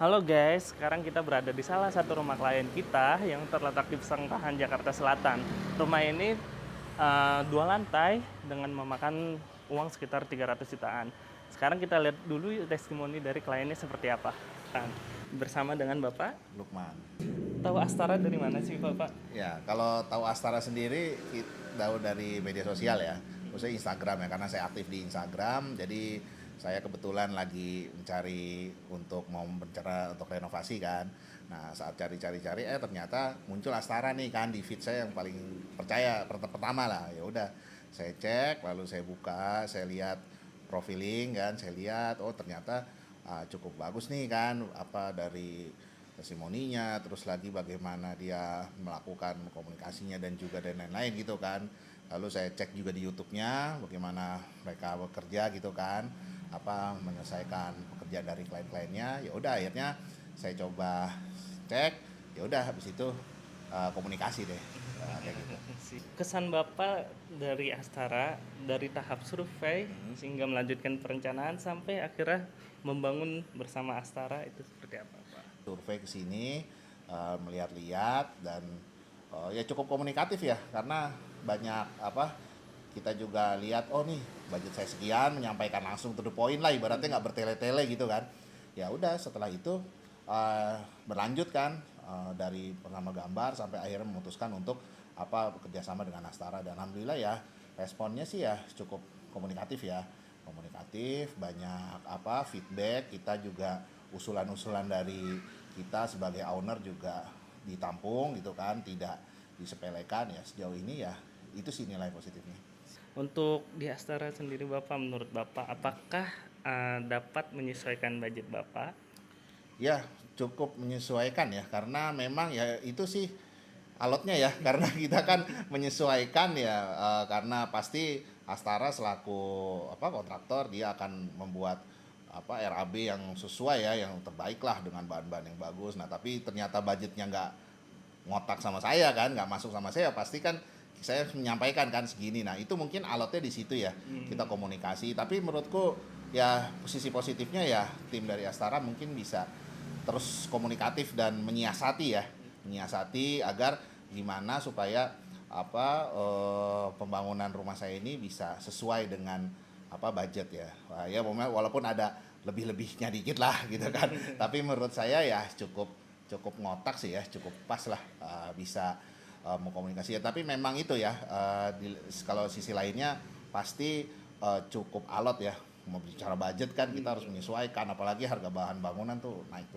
Halo guys, sekarang kita berada di salah satu rumah klien kita yang terletak di Pesanggrahan, Jakarta Selatan. Rumah ini dua lantai dengan memakan uang sekitar 300 jutaan. Sekarang kita lihat dulu testimoni dari kliennya seperti apa. Bersama dengan Bapak, Lukman. tahu Astara dari mana sih Bapak? Ya, kalau tahu Astara sendiri, tahu dari media sosial ya, khususnya Instagram ya, karena saya aktif di Instagram, jadi saya kebetulan lagi mencari untuk mau berencana untuk renovasi kan. Nah, saat cari-cari, ternyata muncul Astara nih kan di feed saya yang paling percaya pertama lah. Ya udah, saya cek, lalu saya buka, saya lihat profiling kan, saya lihat oh ternyata cukup bagus nih kan, apa dari testimoninya, terus lagi bagaimana dia melakukan komunikasinya dan juga dan lain-lain gitu kan. Lalu saya cek juga di YouTube-nya bagaimana mereka bekerja gitu kan, apa menyelesaikan pekerjaan dari klien-kliennya. Ya udah akhirnya saya coba cek, ya udah habis itu komunikasi deh. Kayak gitu. Kesan Bapak dari Astara, dari tahap survei sehingga melanjutkan perencanaan sampai akhirnya membangun bersama Astara itu seperti apa Pak? Survei ke sini melihat-lihat dan ya cukup komunikatif ya karena banyak apa kita juga lihat oh nih budget saya sekian, menyampaikan langsung to the point lah, ibaratnya nggak bertele-tele gitu kan. Ya udah setelah itu berlanjut kan dari pertama gambar sampai akhirnya memutuskan untuk apa bekerja sama dengan Astara, dan alhamdulillah ya responnya sih ya cukup komunikatif ya, komunikatif, banyak apa feedback. Kita juga usulan-usulan dari kita sebagai owner juga ditampung gitu kan, tidak disepelekan. Ya sejauh ini ya itu sih nilai positifnya. Untuk di Astara sendiri Bapak, menurut Bapak apakah dapat menyesuaikan budget Bapak? Ya cukup menyesuaikan ya, karena memang ya itu sih alotnya ya karena kita kan menyesuaikan ya, karena pasti Astara selaku apa kontraktor dia akan membuat apa RAB yang sesuai ya, yang terbaik lah dengan bahan-bahan yang bagus. Nah tapi ternyata budgetnya nggak ngotak sama saya kan, nggak masuk sama saya, pasti kan saya menyampaikan kan segini. Nah itu mungkin alotnya di situ ya, kita komunikasi. Tapi menurutku ya posisi positifnya ya tim dari Astara mungkin bisa terus komunikatif dan menyiasati ya, menyiasati agar gimana supaya apa pembangunan rumah saya ini bisa sesuai dengan apa budget ya. Wah, ya walaupun ada lebih-lebihnya dikit lah gitu kan. Tapi menurut saya ya cukup cukup ngotak sih ya, cukup pas lah bisa mengkomunikasi ya. Tapi memang itu ya kalau sisi lainnya pasti cukup alot ya. Mau bicara budget kan kita harus menyesuaikan, apalagi harga bahan bangunan tuh naik tuh.